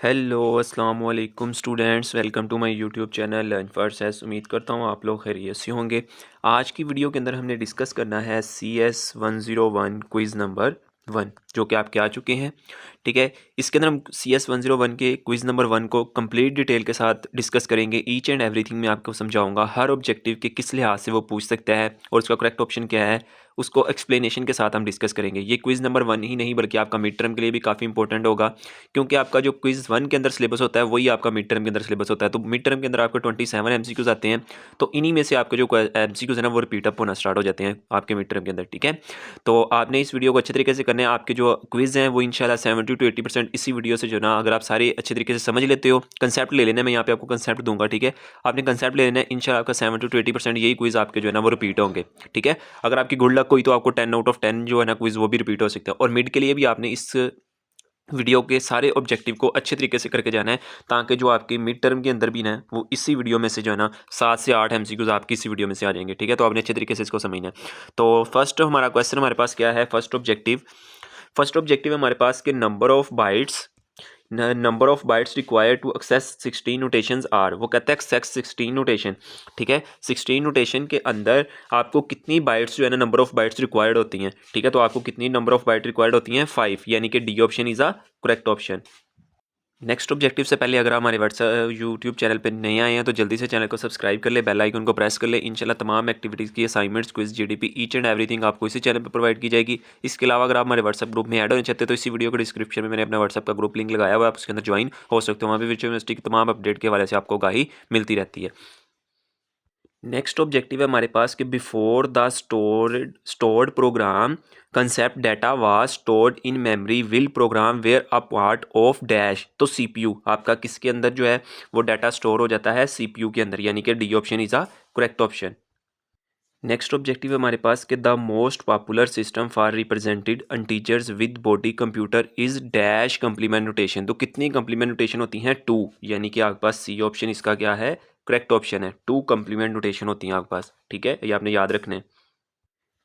Hello अस्सलाम वालेकुम students, welcome to my YouTube channel learn for सेस। उम्मीद करता हूँ आप लोग खैरियत से होंगे। आज की वीडियो के अंदर हमने डिस्कस करना है CS 101 क्विज़ नंबर 1 जो कि आपके आ चुके हैं। ठीक है, इसके अंदर हम CS 101 के क्विज़ नंबर 1 को कंप्लीट डिटेल के साथ डिस्कस करेंगे। ईच एंड एवरीथिंग मैं आपको समझाऊंगा, हर ऑब्जेक्टिव के किस लिहाज से वो पूछ सकता है और उसका करेक्ट ऑप्शन क्या है, उसको एक्सप्लेनेशन के साथ हम डिस्कस करेंगे। ये क्विज़ नंबर 1 ही नहीं बल्कि आपका मिड टर्म के लिए भी काफ़ी इंपॉर्टेंट होगा, क्योंकि आपका जो क्विज़ 1 के अंदर सिलेबस होता है वही आपका मिड टर्म के अंदर सिलेबस होता है। तो मिड टर्म के अंदर आपको 27 एमसीक्यूज़ आते हैं, तो इन्हीं में से आपके जो एमसीक्यूज़ है ना वो रिपीट अप होना स्टार्ट हो जाते हैं आपके मिड टर्म के अंदर। ठीक है, तो आपने इस वीडियो को अच्छे तरीके से करना है। आपके जो क्विज़ हैं वो इंशाल्लाह 70 to 80% इसी वीडियो से जो ना, अगर आप सारे अच्छे तरीके से समझ लेते हो, कंसेप्ट ले लेना है, मैं यहाँ पे आपको कंसेप्ट दूंगा। ठीक है, आपने कंसेप्ट ले लेना है, इंशाल्लाह आपका 70 to 80% यही क्विज़ आपके जो है ना वो रिपीट होंगे। ठीक है, अगर आपकी गुड लक हुई तो आपको 10 आउट ऑफ 10 जो है ना क्विज़ वो भी रिपीट हो सकता है। और मिड के लिए भी आपने इस वीडियो के सारे ऑब्जेक्टिव को अच्छे तरीके से करके जाना है, ताकि जो आपके मिड टर्म के अंदर भी ना वो इसी वीडियो में से जो है ना 7 से 8 एमसीक्यूज आपकी इसी वीडियो में से आ जाएंगे। ठीक है, तो आपने अच्छे तरीके से इसको समझना है। तो फर्स्ट हमारा क्वेश्चन हमारे पास क्या है, फर्स्ट ऑब्जेक्टिव हमारे पास के number of bytes required to excess 16 notations are. वो कहता है एक्सेस 16 नोटेशन। ठीक है, 16 नोटेशन के अंदर आपको कितनी बाइट्स जो है ना, नंबर ऑफ बाइट्स रिक्वायर्ड होती हैं। ठीक है, तो आपको कितनी नंबर ऑफ बाइट रिक्वायर्ड होती हैं, 5, यानी कि D option is a correct option. Next objective से पहले अगर हमारे व्हाट्सएप यूट्यूब चैनल पर नए आए हैं तो जल्दी से चैनल को सब्सक्राइब कर ले, बेल आइकन को प्रेस कर ले। इंशाल्लाह तमाम एक्टिविटीज़ की assignments, quiz, GDP, each and everything आपको इसी चैनल पर प्रोवाइड की जाएगी। इसके अलावा अगर आप हमारे व्हाट्सएप ग्रुप में ऐड होना चाहते हैं तो इसी वीडियो के डिस्क्रिप्शन में मैंने अपना व्हाट्सएप का ग्रुप लिंक लगाया हुआ है, आप उसके अंदर ज्वाइन हो सकते हो। वहाँ पर विच यूनिवर्सिटी की तमाम अपडेट के हवाले से आपको आगाही मिलती रहती है। नेक्स्ट ऑब्जेक्टिव है हमारे पास कि before the stored program concept data was stored in memory will program were a part of dash. तो सीपीयू आपका किसके अंदर जो है वो डाटा स्टोर हो जाता है, सीपीयू के अंदर, यानी कि D option is a correct option. Next objective है हमारे पास कि the most popular system for represented integers with body computer is dash complement notation. तो कितनी कंप्लीमेंट नोटेशन होती हैं, 2, यानी कि आपके पास सी ऑप्शन इसका क्या है, करेक्ट ऑप्शन है। 2 कंप्लीमेंट नोटेशन होती हैं आपके पास। ठीक है, ये आपने याद रखना है।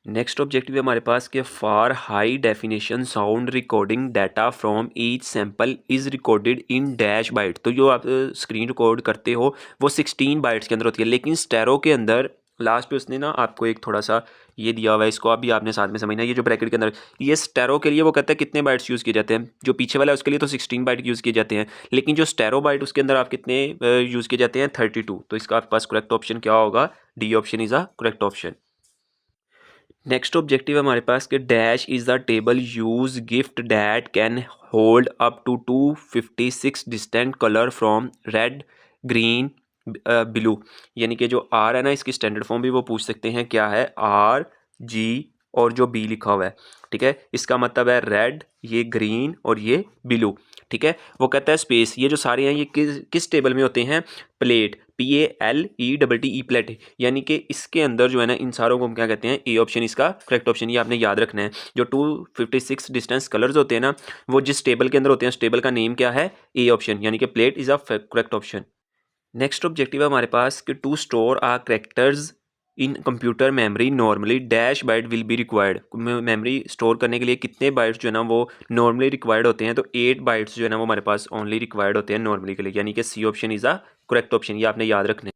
नेक्स्ट ऑब्जेक्टिव है हमारे पास कि for high definition sound recording data from each sample is recorded in dash byte. तो जो आप स्क्रीन रिकॉर्ड करते हो वो 16 बाइट्स के अंदर होती है, लेकिन स्टेरो के अंदर लास्ट पे उसने ना आपको एक थोड़ा सा ये दिया हुआ है, इसको अभी आपने साथ में समझना है। ये जो ब्रैकेट के अंदर ये स्टेरो के लिए वो कहता है कितने बाइट्स यूज़ किए जाते हैं, जो पीछे वाला है उसके लिए तो 16 बाइट यूज़ किए जाते हैं, लेकिन जो स्टेरो बाइट उसके अंदर आप कितने यूज़ किए जाते हैं, 32। तो इसका आपके पास करेक्ट ऑप्शन क्या होगा, D option is a correct option. Next objective है हमारे पास कि dash is the table use gift that can hold up to 256 distant colour from red, green, blue. यानी कि जो आर है ना, इसकी स्टैंडर्ड फॉर्म भी वो पूछ सकते हैं, क्या है, आर, जी और जो बी लिखा हुआ है। ठीक है, इसका मतलब है रेड, ये ग्रीन और ये ब्लू। ठीक है, वो कहता है स्पेस, ये जो सारे हैं ये किस टेबल में होते हैं, प्लेट, PALETTE प्लेट, यानी कि इसके अंदर जो है ना इन सारों को हम क्या कहते हैं, ए ऑप्शन इसका करेक्ट ऑप्शन। ये आपने याद रखना है। जो 256 डिस्टेंस कलर्स होते हैं ना वो जिस टेबल के अंदर होते हैं, उस टेबल का नेम क्या है, ए ऑप्शन, यानी कि plate is a correct option. Next objective है हमारे पास कि to store a characters in computer memory normally dash byte will be required. Memory store करने के लिए कितने बाइट्स जो है ना वो नॉर्मली रिक्वायर्ड होते हैं, तो 8 बाइट्स जो है ना वो हमारे पास ओनली रिक्वायर्ड होते हैं नॉर्मली के लिए, यानी कि C option is a correct option. ये आपने याद रखना है।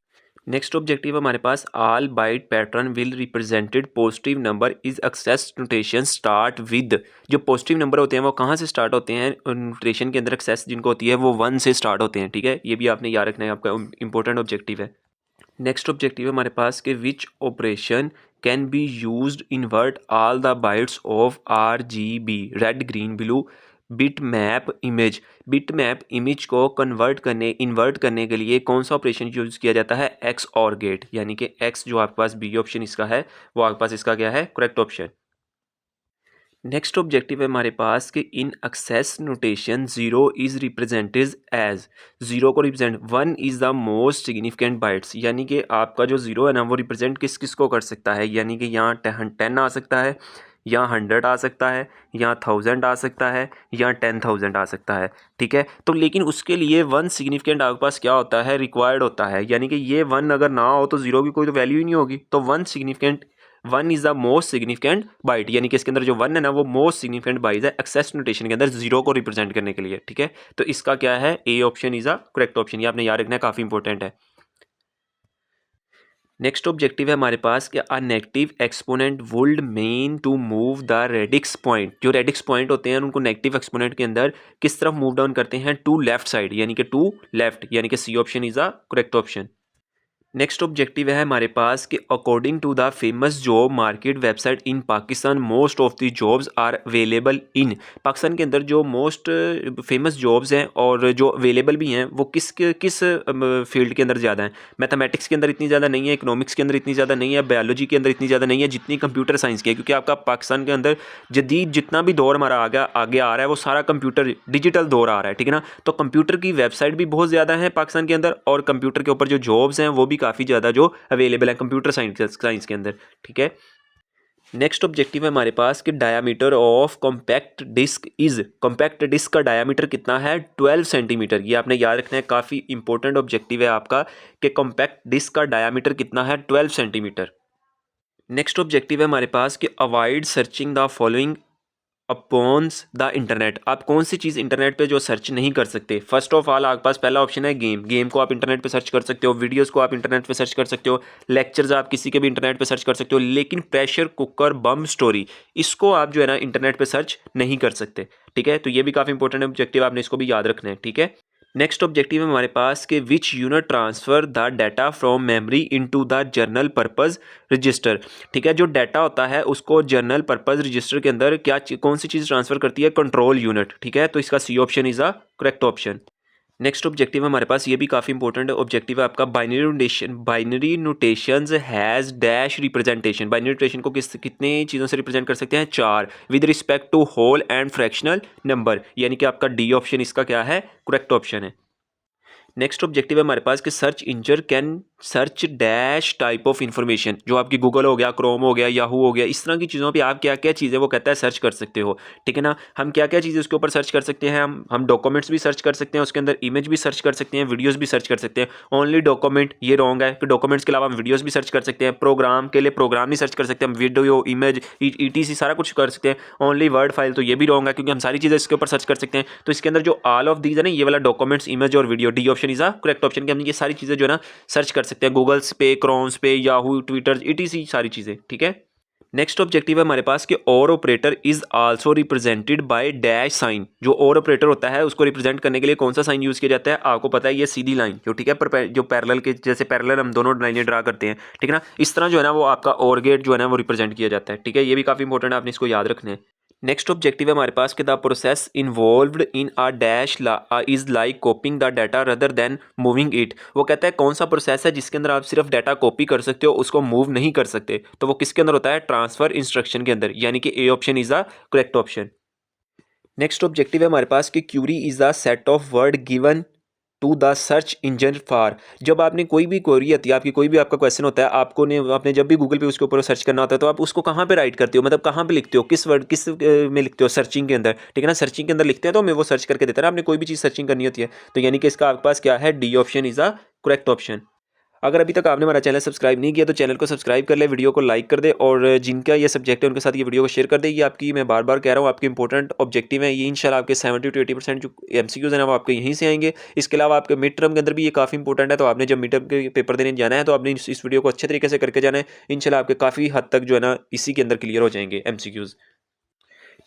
नेक्स्ट ऑब्जेक्टिव हमारे पास all byte pattern will represented positive number is excess notation start with. जो पॉजिटिव नंबर होते हैं वो कहाँ से स्टार्ट होते हैं, नोटेशन के अंदर एक्सेस जिनको होती है वो 1 से स्टार्ट होते हैं। ठीक है, ये भी आपने याद रखना है, आपका इंपॉर्टेंट ऑब्जेक्टिव है। नेक्स्ट ऑब्जेक्टिव है हमारे पास कि which operation can be used invert all the bytes of RGB, red, green, blue, bit map image. Bit map image को इन्वर्ट करने के लिए कौन सा ऑपरेशन यूज किया जाता है, एक्स और गेट, यानी कि एक्स जो आपके पास बी ऑप्शन इसका है वो आपके पास इसका क्या है, करेक्ट ऑप्शन। नेक्स्ट ऑब्जेक्टिव है हमारे पास कि in excess notation zero is represented as. Zero को represent 1 is the most significant bytes, यानी कि आपका जो जीरो है ना वो रिप्रेजेंट किस किस को कर सकता है, यानी कि यहाँ 10 आ सकता है, यहाँ 100 आ सकता है, यहाँ 1000 आ सकता है, यहाँ 10,000 आ सकता है। ठीक है, तो लेकिन उसके लिए 1 सिग्निफिकेंट आपके पास क्या होता है, रिक्वायर्ड होता है, यानी कि ये 1 अगर ना हो तो जीरो की कोई तो वैल्यू ही नहीं होगी। तो 1 significant 1 is the most significant byte, यानी कि इसके अंदर जो 1 है ना वो मोस्ट सिग्निफिकेंट बाइट है एक्सेस नोटेशन के अंदर 0 को रिप्रेजेंट करने के लिए, ठीक है। तो इसका क्या है, A option is a correct option, ये आपने याद रखना है, काफ़ी इंपॉर्टेंट है। नेक्स्ट ऑब्जेक्टिव है हमारे पास कि a negative exponent would mean to move the radix point, जो रेडिक्स पॉइंट होते हैं उनको नेगेटिव एक्सपोनेंट के अंदर किस तरफ मूव डाउन करते हैं, टू लेफ्ट साइड, यानी कि टू लेफ्ट, यानी कि C option is a correct option. Next objective है हमारे पास कि according to the famous job market website in Pakistan most of the jobs are available in, Pakistan के अंदर जो मोस्ट फेमस जॉब्स हैं और जो अवेलेबल भी हैं वो किस किस फील्ड के अंदर ज़्यादा हैं। मैथमेटिक्स के अंदर इतनी ज़्यादा नहीं है, इकोनॉमिक्स के अंदर इतनी ज़्यादा नहीं है, बायोलॉजी के अंदर इतनी ज़्यादा नहीं है जितनी कंप्यूटर साइंस की है, क्योंकि आपका पाकिस्तान के अंदर जदीद जितना भी दौर हमारा आगे आ रहा है वो सारा कंप्यूटर डिजिटल दौर आ रहा है, ठीक है ना। तो कंप्यूटर की वेबसाइट भी बहुत ज़्यादा है पाकिस्तान के अंदर और कंप्यूटर के ऊपर जो जॉब्स हैं वो भी काफ़ी ज़्यादा जो अवेलेबल है कंप्यूटर साइंस के अंदर, ठीक है। नेक्स्ट ऑब्जेक्टिव है हमारे पास कि diameter of compact disc is, compact disc का डायामीटर कितना है, 12 सेंटीमीटर, ये आपने याद रखना है, काफ़ी इंपॉर्टेंट ऑब्जेक्टिव है आपका कि कॉम्पैक्ट डिस्क का डायामीटर कितना है, 12 सेंटीमीटर। नेक्स्ट ऑब्जेक्टिव है हमारे पास कि avoid searching the following upon the internet, आप कौन सी चीज़ इंटरनेट पे जो सर्च नहीं कर सकते। फर्स्ट ऑफ ऑल आपके पास पहला ऑप्शन है गेम, गेम को आप इंटरनेट पे सर्च कर सकते हो, वीडियोस को आप इंटरनेट पे सर्च कर सकते हो, लेक्चर्स आप किसी के भी इंटरनेट पे सर्च कर सकते हो, लेकिन प्रेशर कुकर बम स्टोरी इसको आप जो है ना इंटरनेट पे सर्च नहीं कर सकते, ठीक है। तो ये भी काफ़ी इंपॉर्टेंट ऑब्जेक्टिव, आपने इसको भी याद रखना है, ठीक है। नेक्स्ट ऑब्जेक्टिव है हमारे पास कि which unit transfer the data from memory into the journal purpose register, ठीक है। जो डाटा होता है उसको जर्नल पर्पज़ रजिस्टर के अंदर कौन सी चीज़ ट्रांसफ़र करती है, कंट्रोल यूनिट, ठीक है। तो इसका C option is a correct option. Next objective है हमारे पास, ये भी काफ़ी इंपॉर्टेंट ऑब्जेक्टिव है आपका, binary notations has dash representation, binary notation को कितने चीज़ों से रिप्रेजेंट कर सकते हैं, 4, with respect to whole and fractional number, यानी कि आपका डी ऑप्शन इसका क्या है, करेक्ट ऑप्शन है। नेक्स्ट ऑब्जेक्टिव है हमारे पास कि search engine can search dash type of information, जो आपकी गूगल हो गया, क्रोम हो गया, याहू हो गया, इस तरह की चीज़ों पे आप क्या क्या चीज़ें वो कहता है सर्च कर सकते हो, ठीक है ना। हम क्या क्या चीज़ें उसके ऊपर सर्च कर सकते हैं, हम डॉक्यूमेंट्स भी सर्च कर सकते हैं, उसके अंदर इमेज भी सर्च कर सकते हैं, वीडियोज़ भी सर्च कर सकते हैं। ओनली डॉक्यूमेंट ये रॉन्ग है कि डॉक्यूमेंट्स के अलावा हम वीडियोज़ भी सर्च कर सकते हैं, प्रोग्राम के लिए प्रोग्राम भी सर्च कर सकते हैं, हम वीडियो इमेज ETC सारा कुछ कर सकते हैं। ओनली वर्ड फाइल तो ये भी रॉन्ग है क्योंकि हम सारी चीज़ें इसके ऊपर सर्च कर सकते हैं। तो इसके अंदर जो ऑल ऑफ दीज है ना, ये वाला डॉक्यूमेंट्स, इमेज और video, D option is a correct option, कि हम ये सारी चीज़ें जो है ना सर्च कर सकते हैं गूगल्स पे, क्रोम्स पे, याहू, ट्विटर, ETC सारी चीज़ें, ठीक है। नेक्स्ट ऑब्जेक्टिव है हमारे पास कि और operator is also represented by dash sign, जो और ऑपरेटर होता है उसको रिप्रेजेंट करने के लिए कौन सा साइन यूज़ किया जाता है, आपको पता है ये सीधी लाइन, जो ठीक है जो पैरेलल के जैसे पैरेलल हम दोनों लाइनें ड्रा करते हैं, ठीक है ना, इस तरह जो है ना वो आपका और गेट जो है ना वो रिप्रेजेंट किया जाता है, ठीक है। ये भी काफ़ी इंपॉर्टेंट है, आपने इसको याद रखना है। नेक्स्ट ऑब्जेक्टिव है हमारे पास कि the process involved in a dash is like copying the data rather than moving it, वो कहता है कौन सा प्रोसेस है जिसके अंदर आप सिर्फ डाटा कॉपी कर सकते हो, उसको मूव नहीं कर सकते, तो वो किसके अंदर होता है, ट्रांसफर इंस्ट्रक्शन के अंदर, यानी कि A option is the correct option. Next objective है हमारे पास कि query is the set of word given to the search engine for, जब आपने कोई भी क्वेरी आती है, आपकी कोई भी आपका क्वेश्चन होता है, आपने जब भी गूगल पे उसके ऊपर सर्च करना होता है तो आप उसको कहाँ पे राइट करते हो, मतलब कहाँ पे लिखते हो, किस वर्ड किस में लिखते हो, सर्चिंग के अंदर, ठीक है ना। सर्चिंग के अंदर लिखते हैं तो हमें वो सर्च करके देता है ना, आपने कोई भी चीज़ सर्चिंग करनी होती है, तो यानी कि इसका आपके पास क्या है, D option is a correct option. अगर अभी तक आपने हमारा चैनल सब्सक्राइब नहीं किया तो चैनल को सब्सक्राइब कर ले, वीडियो को लाइक कर दे और जिनका ये सब्जेक्ट है उनके साथ ये वीडियो को शेयर कर दे। ये आपकी, मैं बार बार कह रहा हूँ, आपके इंपॉर्टेंट ऑब्जेक्टिव है ये, इंशाल्लाह आपके 70 to 80% जो MCQs हैं ना वो आपके यहीं से आएंगे। इसके अलावा आपके मिड टर्म के अंदर भी ये काफ़ी इंपॉर्टेंट है, तो आपने जब मिड टर्म के पेपर देने जाना है तो आपने इस वीडियो को अच्छे तरीके से करके जाना है, इंशाल्लाह आपके काफ़ी हद तक जो है ना इसी के अंदर क्लियर हो जाएंगे MCQs।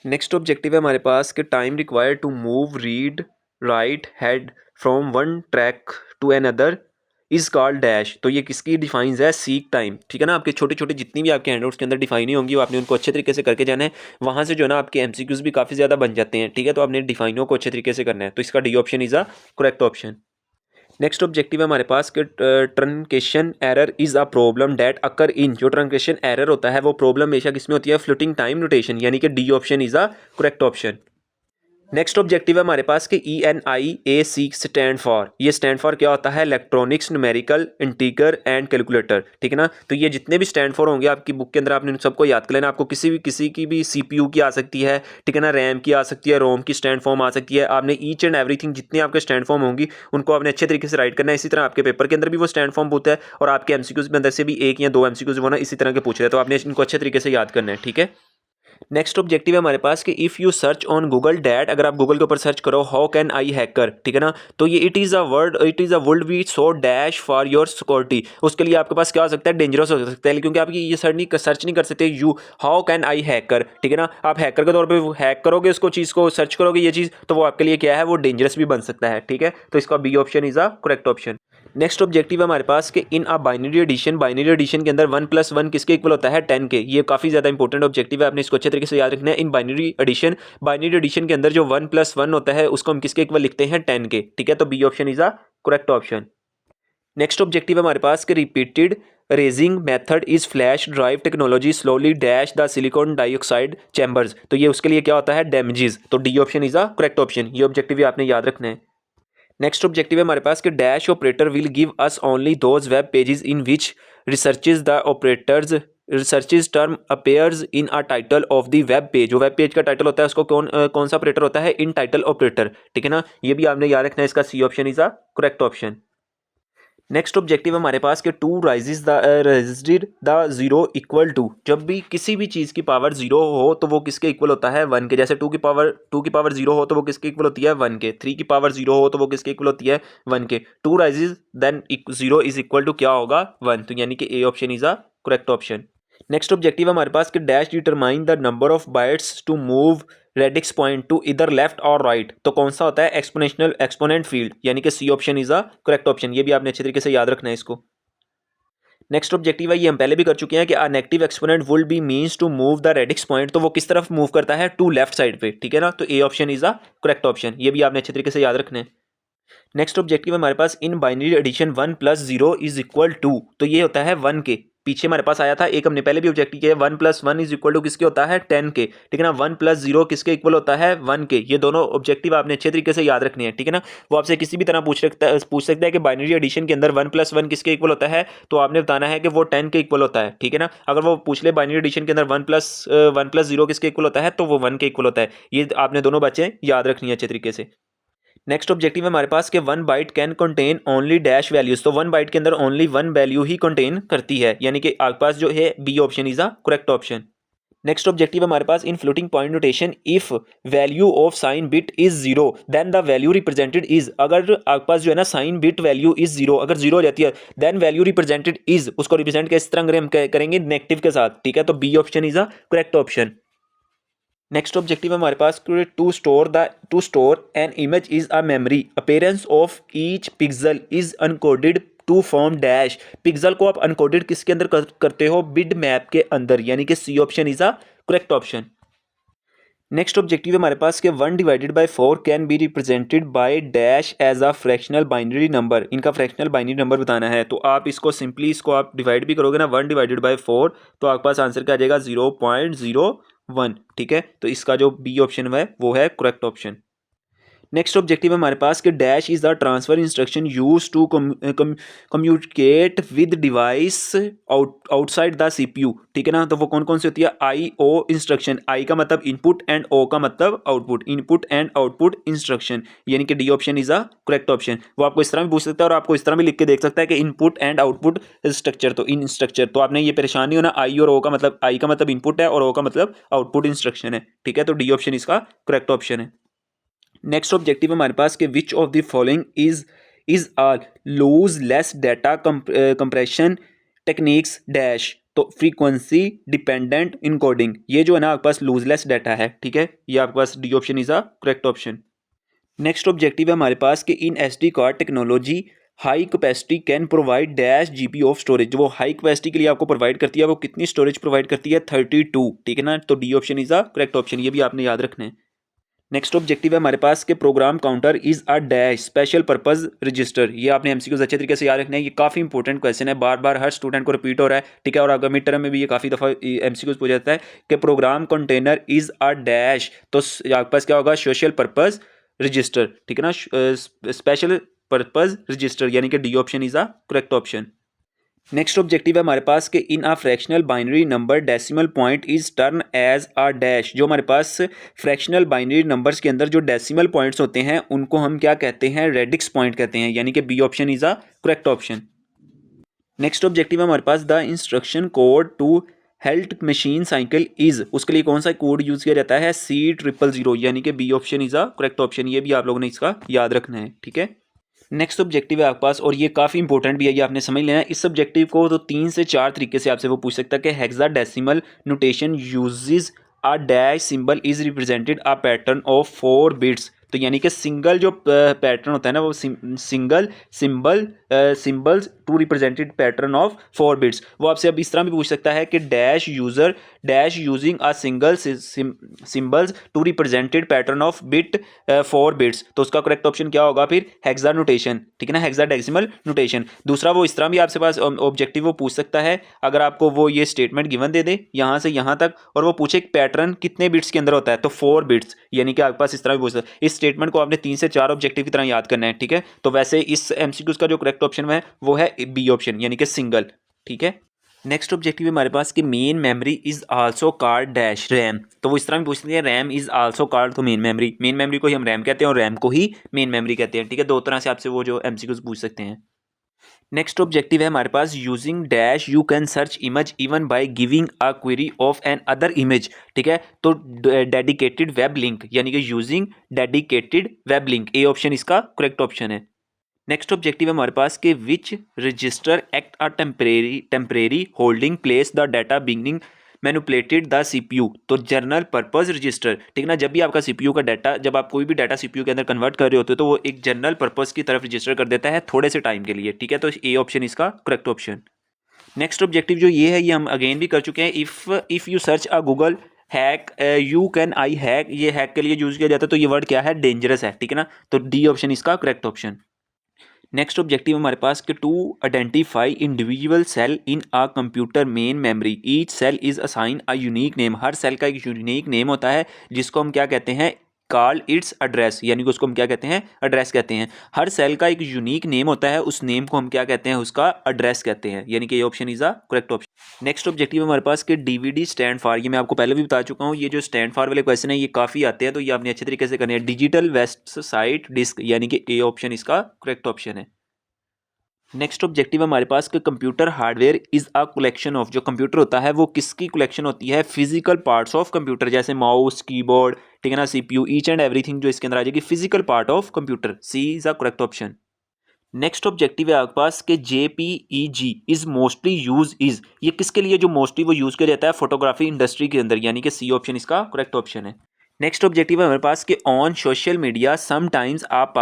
नेक्स्ट ऑब्जेक्टिव है हमारे पास कि time required to move read write head from one track to another is called dash, तो ये किसकी डिफाइंस है, सीक टाइम, ठीक है ना। आपके छोटे छोटे जितनी भी आपके हैंडआउट्स के अंदर डिफाइन नहीं होंगी वो आपने उनको अच्छे तरीके से करके जाना है, वहाँ से जो है ना आपके MCQs भी काफ़ी ज़्यादा बन जाते हैं, ठीक है। तो आपने डिफाइनों को अच्छे तरीके से करना है, तो इसका D option is a correct option. Next objective है हमारे पास कि truncation error is a problem that occur in, जो ट्रंकेशन एरर होता है वो प्रॉब्लम हमेशा किसमें होती है, फ्लोटिंग टाइम नोटेशन, यानी कि D option is a correct option. Next objective है हमारे पास कि ENIAC स्टैंड फॉर, ये स्टैंड फॉर क्या होता है, electronics, numerical, integral and calculator, ठीक है ना। तो ये जितने भी स्टैंड फॉर होंगे आपकी बुक के अंदर आपने उन सबको याद कर लेना। आपको किसी की भी CPU की आ सकती है, ठीक है ना, रैम की आ सकती है, रोम की स्टैंड फॉर्म आ सकती है। आपने ईच एंड एवरीथिंग जितने आपके स्टैंड फॉर्म होंगी उनको आपने अच्छे तरीके से राइट करना है। इसी तरह आपके पेपर के अंदर भी वो स्टैंड फॉर्म होता है और आपके MCQs के अंदर से भी 1 या 2 MCQs वो ना इसी तरह के पूछ रहे हैं, तो आपने इनको अच्छे तरीके से याद करना है, ठीक है। नेक्स्ट ऑब्जेक्टिव है हमारे पास कि if you search on Google that, अगर आप गूगल के ऊपर सर्च करो हाउ कैन आई हैकर, ठीक है ना, तो ये it is a world we so dash for your security, उसके लिए आपके पास क्या हो सकता है, डेंजरस हो सकता है, क्योंकि आप ये सर्च नहीं कर सकते you how can I hacker, ठीक है ना। आप हैकर के तौर पर हैक करोगे उसको, चीज़ को सर्च करोगे ये चीज़, तो वो आपके लिए क्या है, वो डेंजरस भी बन सकता है, ठीक है। तो इसका B option is a correct option. Next objective है हमारे पास कि in a binary addition, binary addition के अंदर 1+1 किसके इक्वल होता है, 10 के। ये काफ़ी ज़्यादा इंपॉर्टेंट ऑब्जेक्टिव है, आपने इसको अच्छे तरीके से याद रखना है। इन बाइनरी एडिशन के अंदर जो 1+1 होता है उसको हम किसके इक्वल लिखते हैं, 10 के, ठीक है। तो B option is a correct option. Next objective है हमारे पास कि repeated erasing method is flash drive technology slowly dash the silicon dioxide chambers, तो ये उसके लिए क्या होता है, डैमेजेस। तो D option is a correct option. ये ऑब्जेक्टिव भी आपने याद रखना है। नेक्स्ट ऑब्जेक्टिव है हमारे पास कि dash operator will give us only those web pages in which researches the operators researches term appears in a title of the web page. जो वेब पेज का टाइटल होता है उसको कौन सा ऑपरेटर होता है, इन टाइटल ऑपरेटर, ठीक है ना। ये भी आपने याद रखना है, इसका C option is a correct option. Next objective हमारे पास कि two raises the registered the zero equal to, जब भी किसी भी चीज़ की पावर जीरो हो तो वो किसके इक्वल होता है, 1 के। जैसे टू की पावर जीरो हो तो वो किसके इक्वल होती है, 1 के। 3 की पावर जीरो हो तो वो किसके इक्वल होती है, 1 के। Two raises then zero is equal to क्या होगा, 1। तो यानी कि A option is a correct option. Next objective हमारे पास कि dash determine the number of bytes to move radix point to इधर लेफ्ट और राइट, तो कौन सा होता है, एक्सपोनेंशियल एक्सपोनेंट फील्ड, यानी कि C option is a correct option. ये भी आपने अच्छे तरीके से याद रखना है इसको। नेक्स्ट ऑब्जेक्टिव है, ये हम पहले भी कर चुके हैं कि a negative exponent would be means to move the radix point, तो वो किस तरफ मूव करता है, टू लेफ्ट साइड पे, ठीक है ना। तो ए option is a correct option. ये भी आपने अच्छे तरीके से याद रखना है। नेक्स्ट ऑब्जेक्टिव हमारे पास in binary addition 1+0 is equal to, तो ये होता है 1 के। पीछे हमारे पास आया था एक, हमने पहले भी ऑब्जेक्टिव किया है, 1+1 इज इक्वल टू किसके होता है, 10 के, ठीक है ना। 1+0 किसके इक्वल होता है, 1 के। ये दोनों ऑब्जेक्टिव आपने अच्छे तरीके से याद रखने हैं, ठीक है ना। वो आपसे किसी भी तरह पूछ सकता है कि बाइनरी एडिशन के अंदर 1+1 किसके इक्वल होता है, तो आपने बताना है कि वो 10 के इक्वल होता है, ठीक है ना। अगर वो पूछ ले बाइनरी एडिशन के अंदर 1+0 किसके इक्वल होता है, तो वो 1 के इक्वल होता है। ये आपने दोनों बातें याद रखनी है अच्छे तरीके से। नेक्स्ट ऑब्जेक्टिव है हमारे पास कि 1 byte can contain only dash values, तो 1 बाइट के अंदर ओनली 1 वैल्यू ही कंटेन करती है, यानी कि आपके पास जो है B option is a correct option. Next objective हमारे पास in floating point notation if value of sign bit is zero then the value represented is, अगर आपके पास जो है ना sign bit value is zero, अगर जीरो हो जाती है देन वैल्यू रिप्रेजेंटेड इज, उसको रिप्रेजेंट किस तरह हम करेंगे, नेगेटिव के साथ, ठीक है। तो B option is a correct option. Next objective हमारे पास to store an image is a memory appearance of each pixel is encoded to form dash, pixel को आप अनकोडेड किसके अंदर करते हो, बिट मैप के अंदर, यानी कि C option is a correct option. Next objective हमारे पास कि 1/4 can be represented by dash as a fractional binary number, इनका फ्रैक्शनल बाइनरी नंबर बताना है। तो आप इसको सिंपली इसको आप डिवाइड भी करोगे ना 1/4, तो आपके पास आंसर क्या आ जाएगा, 0.01, ठीक है। तो इसका जो बी ऑप्शन है वो है करेक्ट ऑप्शन। नेक्स्ट ऑब्जेक्टिव हमारे पास कि dash is the transfer instruction use to communicate with device outside the CPU, ठीक है ना। तो वो कौन कौन सी होती है, आई ओ इंस्ट्रक्शन, आई का मतलब इनपुट एंड ओ का मतलब output, input and output instruction, यानी कि D option is a correct option. वो आपको इस तरह भी पूछ सकता है और आपको इस तरह भी लिख के देख सकता है कि इनपुट एंड आउटपुट स्ट्रक्चर, तो इन स्ट्रक्चर, तो आपने ये परेशान नहीं होना, आई और ओ का मतलब, आई का मतलब इनपुट है और ओ का मतलब आउटपुट इंस्ट्रक्शन है, ठीक है। तो डी ऑप्शन इसका करेक्ट ऑप्शन है। नेक्स्ट ऑब्जेक्टिव हमारे पास कि which of the following is a lossless data compression techniques dash, तो फ्रीक्वेंसी डिपेंडेंट इनकोडिंग, ये जो है ना आपके पास लूजलेस डाटा है, ठीक है। ये आपके पास D option is a correct option. Next objective है हमारे पास कि in SD card technology high capacity can provide dash GB of storage, वो हाई कैपेसिटी के लिए आपको प्रोवाइड करती है, वो कितनी स्टोरेज प्रोवाइड करती है, 32, ठीक है ना। तो D option is a correct option. ये भी आपने याद रखना है। नेक्स्ट ऑब्जेक्टिव है हमारे पास कि program counter is a dash special purpose register. ये आपने एमसीक्यूज अच्छे तरीके से याद रखना है, ये काफ़ी इंपॉर्टेंट क्वेश्चन है, बार बार हर स्टूडेंट को रिपीट हो रहा है, ठीक है। और अगर मिड टर्म में भी ये काफ़ी दफ़ा एमसीक्यूज पूछा जाता है कि program container is a dash, तो आपके पास क्या होगा, सोशल पर्पज रजिस्टर, ठीक है ना, स्पेशल पर्पज रजिस्टर, यानी कि D option is a correct option. Next objective है हमारे पास कि in a fractional binary number decimal point is turn as a dash. जो हमारे पास फ्रैक्शनल बाइनरी नंबर्स के अंदर जो डेसिमल पॉइंट्स होते हैं उनको हम क्या कहते हैं, रेडिक्स पॉइंट कहते हैं, यानी कि B option is a correct option. Next objective है हमारे पास the instruction code to halt machine cycle is, उसके लिए कौन सा कोड यूज किया जाता है, C000, यानी कि B option is a correct option. ये भी आप लोगों ने इसका याद रखना है, ठीक है। नेक्स्ट ऑब्जेक्टिव है आपके पास, और ये काफ़ी इंपॉर्टेंट भी है, ये आपने समझ लेना है। इस ऑब्जेक्टिव को तो 3 से 4 तरीके से आपसे वो पूछ सकता है कि hexadecimal notation uses a dash symbol is represented a pattern of 4 bits. तो यानी कि सिंगल जो पैटर्न होता है ना, वो single symbols to represented pattern of 4 bits. वो आपसे अब इस तरह भी पूछ सकता है कि dash user dash using a single symbols to represented pattern of bit 4 bits. तो उसका करेक्ट ऑप्शन क्या होगा फिर, हेक्सा नोटेशन, ठीक है ना, हेक्साडेसिमल नोटेशन। दूसरा वो इस तरह भी आपसे पास ऑब्जेक्टिव वो पूछ सकता है, अगर आपको वो ये स्टेटमेंट गिवन दे दे यहाँ से यहाँ तक, और वो पूछे पैटर्न कितने बिट्स के अंदर होता है, तो 4 बिट्स, यानी कि आपके पास इस तरह भी पूछ सकता है। इस स्टेटमेंट को आपने 3 से 4 ऑब्जेक्टिव की तरह याद करना है, ठीक है। तो वैसे इस एमसीक्यूज का जो करेक्ट ऑप्शन है वो है बी ऑप्शन, यानी कि सिंगल, ठीक है। नेक्स्ट ऑब्जेक्टिव है हमारे पास कि main memory is also called dash RAM. तो वो इस तरह भी पूछते हैं, रैम इज आल्सो कॉल्ड, तो मेन मेमोरी को ही हम रैम कहते हैं और रैम को ही मेन मेमोरी कहते हैं, ठीक है। दो तरह से आपसे वो जो एमसीक्यूज पूछ सकते हैं। नेक्स्ट ऑब्जेक्टिव है हमारे पास using dash you can search image even by giving a query of an other image, ठीक है। तो डेडिकेटेड वेब लिंक, यानी कि using dedicated web link, A option इसका करेक्ट ऑप्शन है। नेक्स्ट ऑब्जेक्टिव है हमारे पास कि which register act a temporary holding place the data beginning manipulated the CPU. तो जनरल पर्पस रजिस्टर, ठीक है ना, जब भी आपका सीपीयू का डाटा, जब आप कोई भी डाटा सीपीयू के अंदर कन्वर्ट कर रहे होते हो तो वो एक जनरल पर्पस की तरफ रजिस्टर कर देता है थोड़े से टाइम के लिए, ठीक है। तो ए ऑप्शन इसका करेक्ट ऑप्शन। नेक्स्ट ऑब्जेक्टिव जो ये है, ये हम अगेन भी कर चुके हैं, if you search a Google hack you can I hack, ये हैक के लिए यूज किया जाता है, तो ये वर्ड क्या है, डेंजरस है, ठीक है ना। तो डी ऑप्शन इसका करेक्ट ऑप्शन। नेक्स्ट ऑब्जेक्टिव हमारे पास कि to identify individual cell in a computer main memory each cell is assign a unique name. हर सेल का एक यूनिक नेम होता है जिसको हम क्या कहते हैं, कॉल इट्स एड्रेस, यानी कि उसको हम क्या कहते हैं, एड्रेस कहते हैं। हर सेल का एक यूनिक नेम होता है, उस नेम को हम क्या कहते हैं, उसका एड्रेस कहते हैं, यानी कि ये option is a correct option. Next objective हमारे पास कि डीवीडी स्टैंड फॉर, ये मैं आपको पहले भी बता चुका हूँ, ये जो स्टैंड फॉर वाले क्वेश्चन है ये काफ़ी आते हैं, तो ये आपने अच्छे तरीके से करने हैं। डिजिटल वेस्ट साइट डिस्क, यानी कि ए ऑप्शन इसका करेक्ट ऑप्शन है। नेक्स्ट ऑब्जेक्टिव हमारे पास कि computer hardware is a collection of, जो कंप्यूटर होता है वो किसकी कलेक्शन होती है, फिजिकल पार्ट्स ऑफ कंप्यूटर, जैसे माउस कीबोर्ड, ठीक है ना, सीपीयू, ईच एंड एवरीथिंग जो इसके अंदर आ जाएगी, physical part of computer, C is a correct option. Next objective है आपके पास कि JPEG is mostly use is, ये किसके लिए जो मोस्टली वो यूज किया जाता है, फोटोग्राफी इंडस्ट्री के अंदर, यानी कि सी ऑप्शन इसका करेक्ट ऑप्शन है। नेक्स्ट ऑब्जेक्टिव है हमारे पास कि ऑन सोशल मीडिया समटाइम्स आप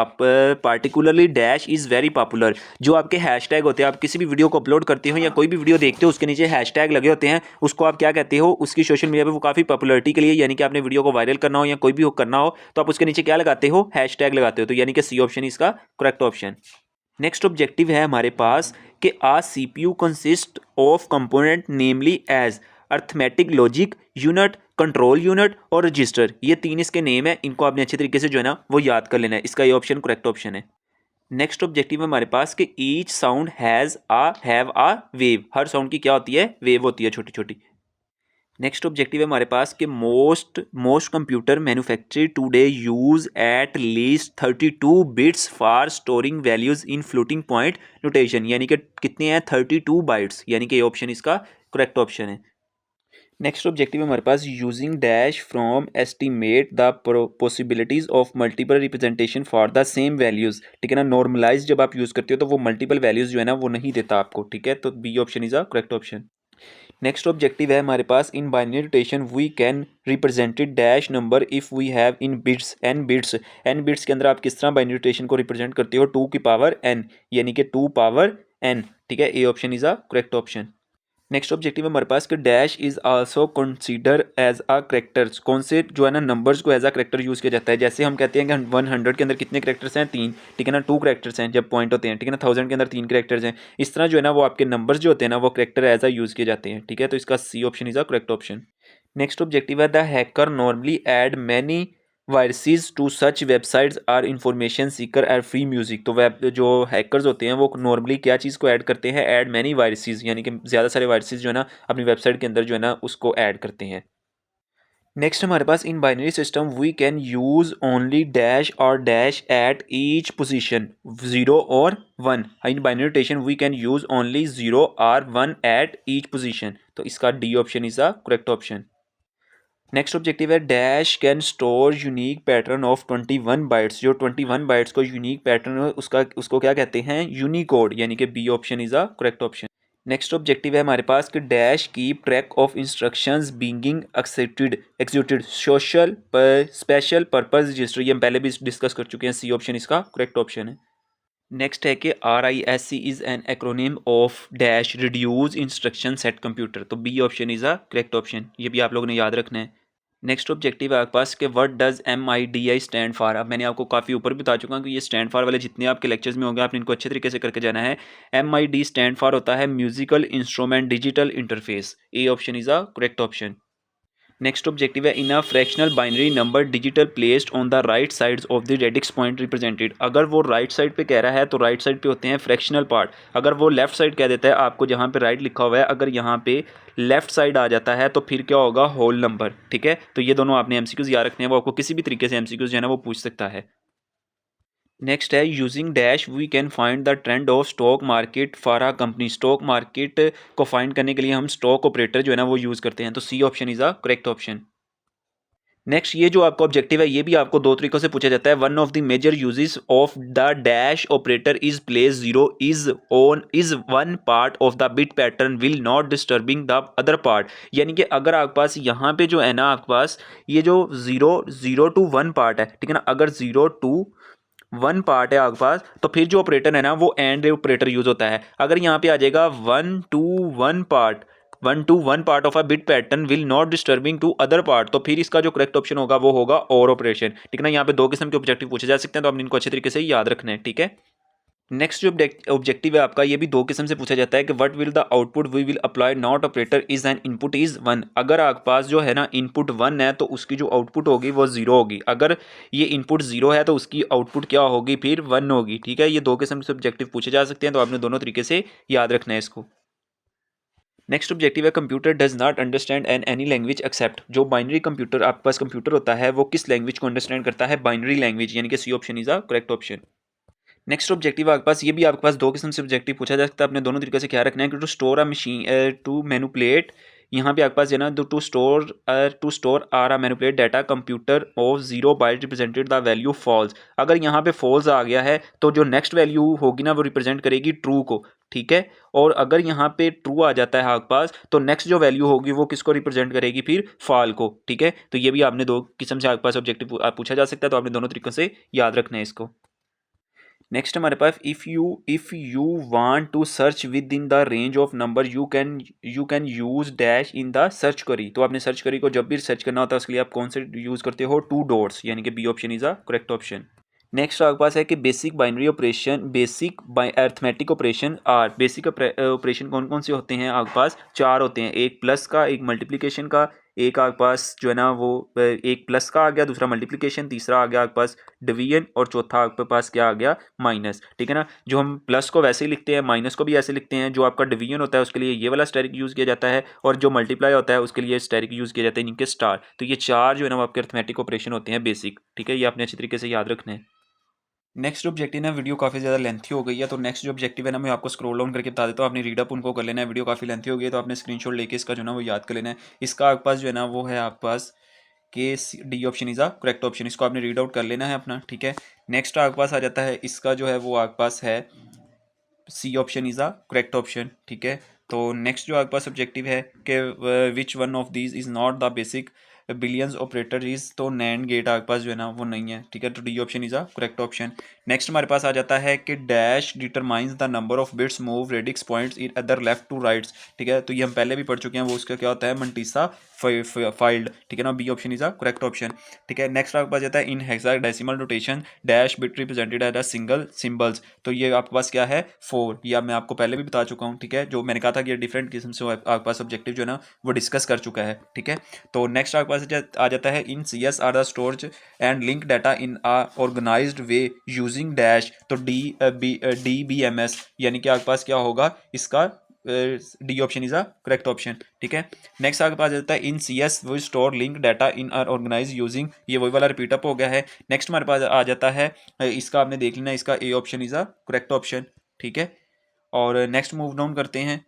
particularly dash is very popular. जो आपके हैशटैग होते हैं, आप किसी भी वीडियो को अपलोड करते हो या कोई भी वीडियो देखते हो उसके नीचे हैशटैग लगे होते हैं, उसको आप क्या कहते हो, उसकी सोशल मीडिया पे वो काफ़ी पॉपुलरिटी के लिए, यानी कि आपने वीडियो को वायरल करना हो या कोई भी हो करना हो तो आप उसके नीचे क्या लगाते हो, हैशटैग लगाते हो, तो यानी कि सी ऑप्शन इसका करेक्ट ऑप्शन। नेक्स्ट ऑब्जेक्टिव है हमारे पास कि a CPU consist of component namely as arithmetic logic unit, control unit और रजिस्टर। ये 3 इसके नेम है, इनको आपने अच्छे तरीके से जो है ना वो याद कर लेना है, इसका ये ऑप्शन करेक्ट ऑप्शन है। नेक्स्ट ऑब्जेक्टिव है हमारे पास कि each sound have a wave, हर साउंड की क्या होती है, वेव होती है छोटी छोटी। नेक्स्ट ऑब्जेक्टिव है हमारे पास कि most computer manufactured today use at least 32 bits for storing values in floating point notation, यानी कि कितने हैं, 32 बाइट्स, यानी कि ऑप्शन इसका करेक्ट ऑप्शन है। नेक्स्ट ऑब्जेक्टिव है हमारे पास using dash from estimate the possibilities of multiple representation for the same values, ठीक है ना। नॉर्मलाइज जब आप यूज करते हो तो वो मल्टीपल वैल्यूज जो है ना वो नहीं देता आपको, ठीक है। तो B option is a correct option. Next objective है हमारे पास in binary notation we can represented dash number if we have in bits n bits. N bits के अंदर आप किस तरह बाइनरी नोटेशन को रिप्रेजेंट करते हो, 2 की पावर n, यानी कि 2 पावर n, ठीक है। A option is a correct option. Next objective है हमारे पास कि dash is also consider as a characters, कौन से जो है ना नंबर्स को एज अ करेक्टर यूज़ किया जाता है। जैसे हम कहते हैं कि 100 के अंदर कितने करेक्टर्स हैं, 3, ठीक है ना, 2 करेक्टर्स हैं जब पॉइंट होते हैं, ठीक है ना, 1000 के अंदर 3 करेक्टर्स हैं। इस तरह जो है ना वो आपके नंबर्स जो होते हैं ना वो करेक्टर एज अ यूज़ किए जाते हैं, ठीक है। तो इसका C option is a correct option. Next objective है the hacker normally add many viruses to such websites are information seeker and free music. तो वेब जो हैकर्स होते हैं वो नॉर्मली क्या चीज़ को ऐड करते हैं, ऐड मैनी वायरसेस, यानी कि ज़्यादा सारे वायरसेस जो है ना अपनी वेबसाइट के अंदर जो है ना उसको ऐड करते हैं। नेक्स्ट हमारे पास in binary system we can use only dash और डैश एट ईच पोजीशन, 0 और 1। In binary notation we can use only 0 और 1 एट ईच पोजीशन। तो इसका D option is the correct option. Next objective है dash can store unique pattern of 21 bytes. जो 21 bytes को unique pattern है उसको क्या कहते हैं, यूनिकोड, यानी कि B option is a correct option. Next objective है हमारे पास कि dash keep track of instructions being executed social special purpose register. ये हम पहले भी डिस्कस कर चुके हैं, सी ऑप्शन इसका करेक्ट ऑप्शन है। नेक्स्ट है कि RISC is an acronym of dash reduce instruction set computer. तो B option is a correct option, ये भी आप लोगों ने याद रखना है। नेक्स्ट ऑब्जेक्टिव है आपके पास कि what does MIDI stand for. अब मैंने आपको काफ़ी ऊपर भी बता चुका हूँ कि ये स्टैंड फॉर वाले जितने आपके लेक्चर्स में होंगे आपने इनको अच्छे तरीके से करके जाना है। MID स्टैंड फॉर होता है musical instrument digital interface. A option is a correct option. Next objective है in a fractional binary number digital placed on the right sides of the radix point represented. अगर वो right side पे कह रहा है तो राइट साइड पे होते हैं फ्रैक्शनल पार्ट। अगर वो लेफ्ट साइड कह देता है आपको, जहाँ पे राइट लिखा हुआ है, अगर यहाँ पे लेफ्ट साइड आ जाता है तो फिर क्या होगा, होल नंबर, ठीक है। तो ये दोनों आपने MCQs याद रखने हैं, वो आपको किसी भी तरीके से MCQs जो है ना वो पूछ सकता है। नेक्स्ट है using dash we can find the trend of stock market for a company. Stock market को फाइंड करने के लिए हम स्टॉक ऑपरेटर जो है ना वो यूज़ करते हैं। तो C option is a correct option. Next ये जो आपका ऑब्जेक्टिव है ये भी आपको दो तरीकों से पूछा जाता है। One of the major uses of the dash operator is place 0 is one part of the bit pattern will not disturbing the other part. यानी कि अगर आपके पास यहाँ पे जो है ना आपके पास ये जो 0 to 1 पार्ट है, ठीक है ना, अगर 0 to 1 पार्ट है आपके पास तो फिर जो ऑपरेटर है ना वो एंड ऑपरेटर यूज होता है। अगर यहाँ पे आ जाएगा 1 to 1 part of a bit pattern will not disturbing to other part, तो फिर इसका जो करेक्ट ऑप्शन होगा वो होगा और ऑपरेशन, ठीक है ना। यहाँ पे दो किस्म के ऑब्जेक्टिव पूछे जा सकते हैं तो आपने इनको अच्छे तरीके से याद रखना है, ठीक है। नेक्स्ट जो ऑब्जेक्टिव है आपका ये भी दो किस्म से पूछा जाता है कि what will the output we will apply not operator is an input is 1। अगर आपके पास जो है ना इनपुट 1 है तो उसकी जो आउटपुट होगी वो 0 होगी। अगर ये इनपुट 0 है तो उसकी आउटपुट क्या होगी, फिर 1 होगी, ठीक है। ये दो किस्म से ऑब्जेक्टिव पूछे जा सकते हैं तो आपने दोनों तरीके से याद रखना है इसको। नेक्स्ट ऑब्जेक्टिव है computer does not understand an any language except. जो बाइनरी कंप्यूटर आपके पास कंप्यूटर होता है वो किस लैंग्वेज को अंडरस्टैंड करता है, बाइनरी लैंग्वेज, यानी कि C option is a correct option. Next objective आपके पास ये भी आपके पास दो किस्म से ऑब्जेक्टिव पूछा जा सकता है, अपने दोनों तरीके से क्या रखना है कि to store a machine to manipulate. यहाँ पे आपके पास है ना to store or a manipulate data computer of 0 byte represented the value false. अगर यहाँ पे फॉल्स आ गया है तो जो नेक्स्ट वैल्यू होगी ना वो रिप्रेजेंट करेगी ट्रू को, ठीक है। और अगर यहाँ पे ट्रू आ जाता है आपके पास तो नेक्स्ट जो वैल्यू होगी वो किसको रिप्रेजेंट करेगी, फिर फॉल को, ठीक है। तो ये भी आपने दो किस्म से आपके पास ऑब्जेक्टिव पूछा जा सकता है तो आपने दोनों तरीकों से याद रखना है इसको। नेक्स्ट हमारे पास if you want to search within the range of number you can use dash in the search query. तो आपने सर्च करी को जब भी सर्च करना होता है उसके लिए आप कौन से यूज़ करते हो, 2 डॉट्स, यानी कि B option is a correct option. Next आपके पास है कि basic binary operation basic arithmetic operation are. Basic operation कौन कौन से होते हैं आपके पास, 4 होते हैं, एक प्लस का, एक मल्टीप्लिकेशन का, एक आपके पास जो है ना वो एक प्लस का आ गया, दूसरा मल्टीप्लिकेशन, तीसरा आ गया आपके पास डिवीजन और चौथा आपके पास क्या आ गया, माइनस, ठीक है ना। जो हम प्लस को वैसे ही लिखते हैं माइनस को भी ऐसे लिखते हैं। जो आपका डिवीजन होता है उसके लिए ये वाला स्टेरिक यूज़ किया जाता है और जो मल्टीप्लाई होता है उसके लिए स्टेरिक यूज़ किया जाता है, इनके स्टार। तो ये 4 जो है ना वो आपके अर्थमेटिक ऑपरेशन होते हैं बेसिक, ठीक है। ये आपने अच्छी तरीके से याद रखना है। नेक्स्ट ऑब्जेक्टिव ना वीडियो काफ़ी ज़्यादा लेंथी हो गई है तो नेक्स्ट जो ऑब्जेक्टिव है ना मैं आपको स्क्रॉल डाउन करके बता देता हूँ, आपने रीड अप उनको कर लेना है। वीडियो काफ़ी लेंथी हो गई है तो आपने स्क्रीनशॉट लेके इसका जो है ना वो याद कर लेना है। इसका आपके पास जो है ना वो है आपके पास के D option is a correct option. इसको आपने रीड आउट कर लेना है अपना, ठीक है। नेक्स्ट आपके पास आ जाता है इसका जो है वो आपके पास है C option is a correct option, ठीक है। तो नेक्स्ट जो आपके पास ऑब्जेक्टिव है कि which one of these is not the basic billions operator is. तो नैंड गेट आपके पास जो है ना वो नहीं है, ठीक है। तो D option is a correct option. Next हमारे पास आ जाता है कि dash determines the number of bits move radix points in other left to rights, ठीक है, तो ये हम पहले भी पढ़ चुके हैं, वो उसका क्या होता है, मंटीसा फाइल्ड, ठीक है ना, B option is a correct option, ठीक है। नेक्स्ट आपके पास जाता है in hexadecimal notation dash bit represented as a single symbols, तो ये आपके पास क्या है 4, या मैं आपको पहले भी बता चुका हूँ, ठीक है, जो मैंने कहा था कि ये डिफरेंट किस्म से आपके पास ऑब्जेक्टिव जो है ना वो डिस्कस कर चुका है, ठीक है। तो नेक्स्ट आपके पास आ जाता है in C S R the storage and link data in a organized way using dash, तो डी बी एम एस, यानी कि आपके पास क्या होगा इसका D option is a correct option, ठीक है। नेक्स्ट आपके पास जाता है in C S we store link data in are organize using, ये वही वाला रिपीट अप हो गया है। नेक्स्ट हमारे पास आ जाता है इसका आपने देख लेना, इसका ए option is a correct option, ठीक है। और नेक्स्ट मूव डाउन करते हैं।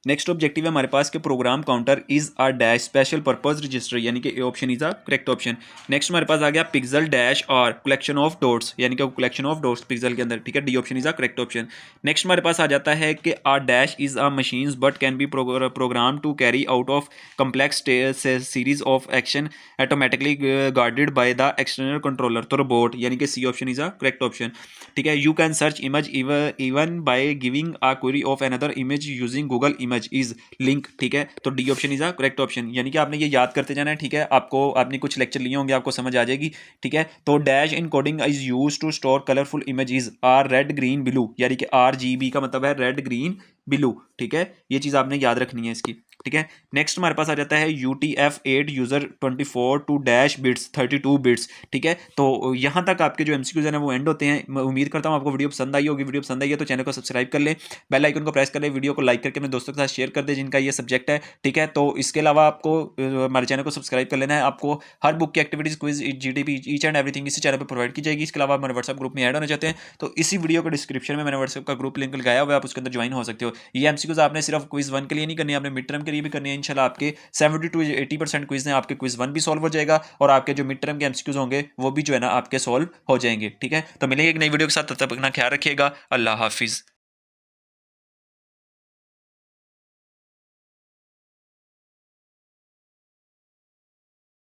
नेक्स्ट ऑब्जेक्टिव है हमारे पास के program counter is a dash special purpose register, यानी कि A option is a correct option. Next हमारे पास आ गया पिक्सल डैश और कलेक्शन ऑफ डॉट्स, यानी कि कलेक्शन ऑफ डॉट्स पिक्सल के अंदर, ठीक है, D option is a correct option. Next हमारे पास आ जाता है कि a dash is a machines but can be program to carry out of complex series of action automatically guarded by the external controller, तो रोबोट, यानी कि C option is a correct option, ठीक है। You can search image even by giving a query of another image using Google image is link, ठीक है, तो D option is a correct option, यानी कि आपने ये याद करते जाना है, ठीक है, आपको आपने कुछ लेक्चर लिए होंगे, आपको समझ आ जाएगी, ठीक है। तो dash encoding is use to store colourful images are red green blue, यानी कि आर जी बी का मतलब है रेड ग्रीन ब्लू, ठीक है, ये चीज आपने याद रखनी है इसकी, ठीक है। नेक्स्ट हमारे पास आ जाता है UTF-8 user 24 to dash bits 32 bits, ठीक है। तो यहाँ तक आपके जो MCQs हैं वो एंड होते हैं। मैं उम्मीद करता हूँ आपको वीडियो पसंद आई होगी। वीडियो पसंद आई है तो चैनल को सब्सक्राइब कर ले, बेल आइकन को प्रेस कर ले, वीडियो को लाइक करके अपने दोस्तों के साथ शेयर कर दे जिनका ये सब्जेक्ट है, ठीक है। तो इसके अलावा आपको हमारे चैनल को सब्सक्राइब कर लेना है। आपको हर बुक की activities, quiz, GTP, each and everything इसी चैनल पर प्रोवाइड की जाएगी। इसके अलावा हमारे व्हाट्सएप ग्रुप में ऐड होना चाहते हैं तो इसी वीडियो के डिस्क्रिप्शन में मैंने व्हाट्सएप का ग्रुप लिंक लगाया हुआ है, आप उसके अंदर ज्वाइन हो सकते हो। ये MCQs आपने सिर्फ क्विज 1 के लिए नहीं करनी है, आपने मिड टर्म के लिए भी करनी है। इंशाल्लाह आपके 70 to 80% क्विज हैं, आपके क्विज 1 भी सॉल्व हो जाएगा और आपके जो मिड टर्म के MCQs होंगे वो भी जो है ना आपके सॉल्व हो जाएंगे, ठीक है। तो मिलेंगे एक नई वीडियो के साथ, तब तक अपना ख्याल रखिएगा। अल्लाह हाफिज़।